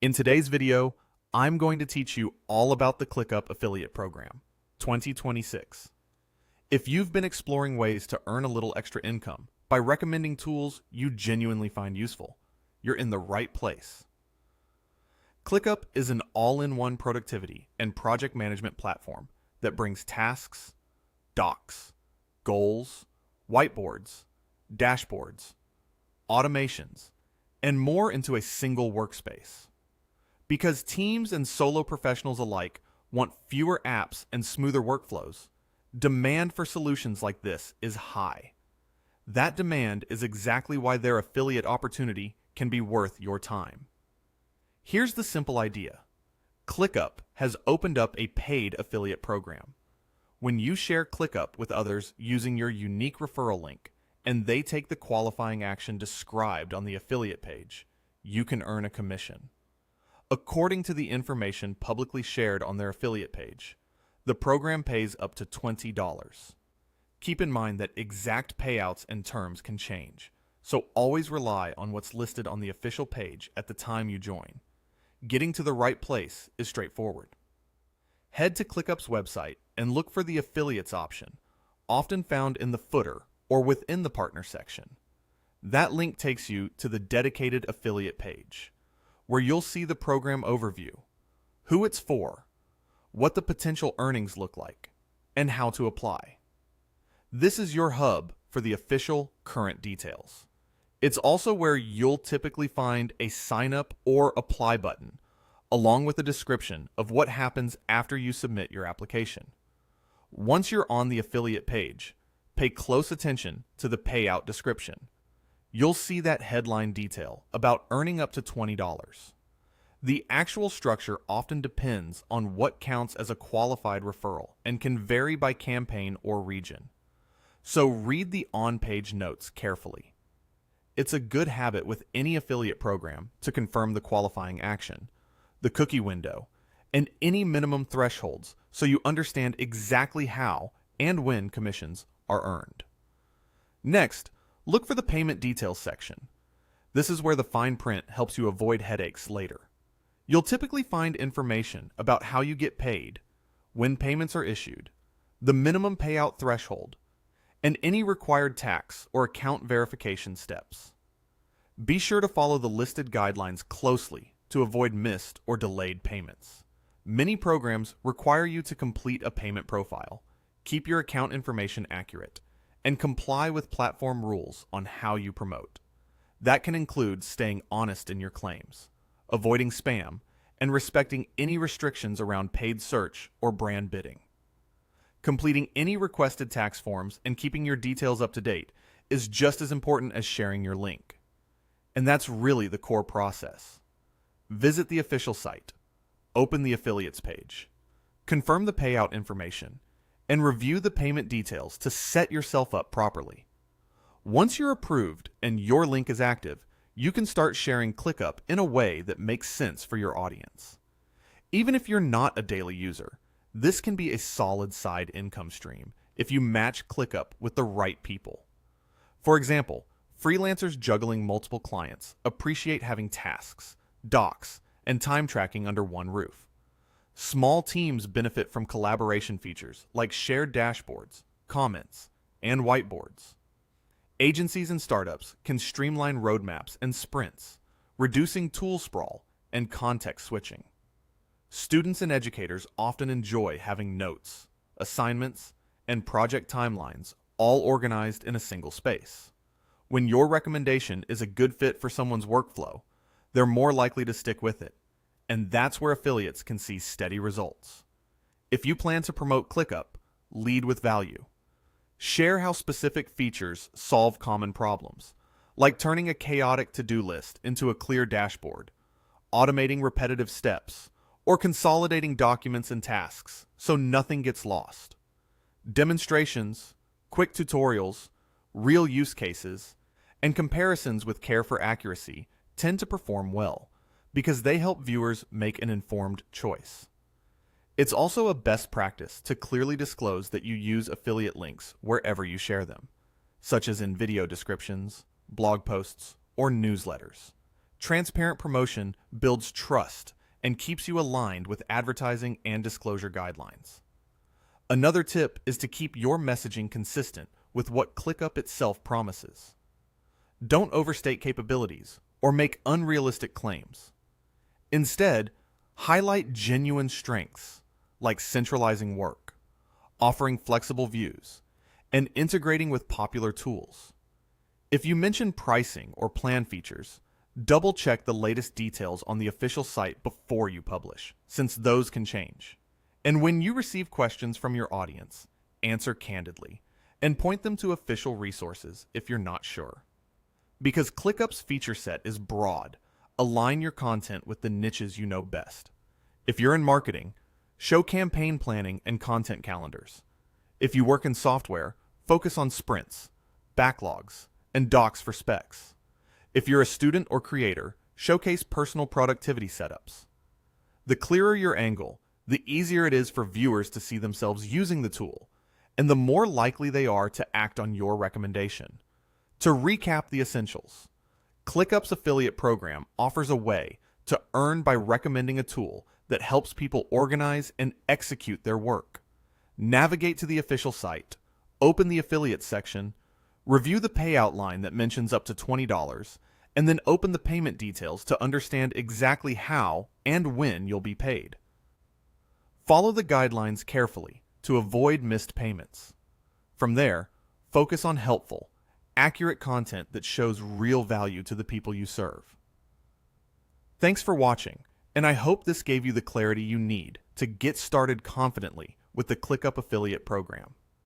In today's video, I'm going to teach you all about the ClickUp Affiliate Program 2026. If you've been exploring ways to earn a little extra income by recommending tools you genuinely find useful, you're in the right place. ClickUp is an all-in-one productivity and project management platform that brings tasks, docs, goals, whiteboards, dashboards, automations, and more into a single workspace. Because teams and solo professionals alike want fewer apps and smoother workflows, demand for solutions like this is high. That demand is exactly why their affiliate opportunity can be worth your time. Here's the simple idea. ClickUp has opened up a paid affiliate program. When you share ClickUp with others using your unique referral link, and they take the qualifying action described on the affiliate page, you can earn a commission. According to the information publicly shared on their affiliate page, the program pays up to $20. Keep in mind that exact payouts and terms can change, so always rely on what's listed on the official page at the time you join. Getting to the right place is straightforward. Head to ClickUp's website and look for the affiliates option, often found in the footer or within the partner section. That link takes you to the dedicated affiliate page, where you'll see the program overview, who it's for, what the potential earnings look like, and how to apply. This is your hub for the official current details. It's also where you'll typically find a sign up or apply button, along with a description of what happens after you submit your application. Once you're on the affiliate page, pay close attention to the payout description. You'll see that headline detail about earning up to $20. The actual structure often depends on what counts as a qualified referral and can vary by campaign or region. So read the on-page notes carefully. It's a good habit with any affiliate program to confirm the qualifying action, the cookie window, and any minimum thresholds so you understand exactly how and when commissions are earned. Next, look for the payment details section. This is where the fine print helps you avoid headaches later. You'll typically find information about how you get paid, when payments are issued, the minimum payout threshold, and any required tax or account verification steps. Be sure to follow the listed guidelines closely to avoid missed or delayed payments. Many programs require you to complete a payment profile, keep your account information accurate, and comply with platform rules on how you promote. That can include staying honest in your claims, avoiding spam, and respecting any restrictions around paid search or brand bidding. Completing any requested tax forms and keeping your details up to date is just as important as sharing your link. And that's really the core process. Visit the official site, open the affiliates page, confirm the payout information, and review the payment details to set yourself up properly. Once you're approved and your link is active, you can start sharing ClickUp in a way that makes sense for your audience. Even if you're not a daily user, this can be a solid side income stream if you match ClickUp with the right people. For example, freelancers juggling multiple clients appreciate having tasks, docs, and time tracking under one roof. Small teams benefit from collaboration features like shared dashboards, comments, and whiteboards. Agencies and startups can streamline roadmaps and sprints, reducing tool sprawl and context switching. Students and educators often enjoy having notes, assignments, and project timelines all organized in a single space. When your recommendation is a good fit for someone's workflow, they're more likely to stick with it, and that's where affiliates can see steady results. If you plan to promote ClickUp, lead with value. Share how specific features solve common problems, like turning a chaotic to-do list into a clear dashboard, automating repetitive steps, or consolidating documents and tasks so nothing gets lost. Demonstrations, quick tutorials, real use cases, and comparisons with care for accuracy tend to perform well because they help viewers make an informed choice. It's also a best practice to clearly disclose that you use affiliate links wherever you share them, such as in video descriptions, blog posts, or newsletters. Transparent promotion builds trust and keeps you aligned with advertising and disclosure guidelines. Another tip is to keep your messaging consistent with what ClickUp itself promises. Don't overstate capabilities or make unrealistic claims. Instead, highlight genuine strengths like centralizing work, offering flexible views, and integrating with popular tools. If you mention pricing or plan features, double-check the latest details on the official site before you publish, since those can change. And when you receive questions from your audience, answer candidly and point them to official resources if you're not sure. Because ClickUp's feature set is broad, align your content with the niches you know best. If you're in marketing, show campaign planning and content calendars. If you work in software, focus on sprints, backlogs, and docs for specs. If you're a student or creator, showcase personal productivity setups. The clearer your angle, the easier it is for viewers to see themselves using the tool, and the more likely they are to act on your recommendation. To recap the essentials, ClickUp's affiliate program offers a way to earn by recommending a tool that helps people organize and execute their work. Navigate to the official site, open the affiliate section, review the payout line that mentions up to $20, and then open the payment details to understand exactly how and when you'll be paid. Follow the guidelines carefully to avoid missed payments. From there, focus on helpful, accurate content that shows real value to the people you serve. Thanks for watching, and I hope this gave you the clarity you need to get started confidently with the ClickUp affiliate program.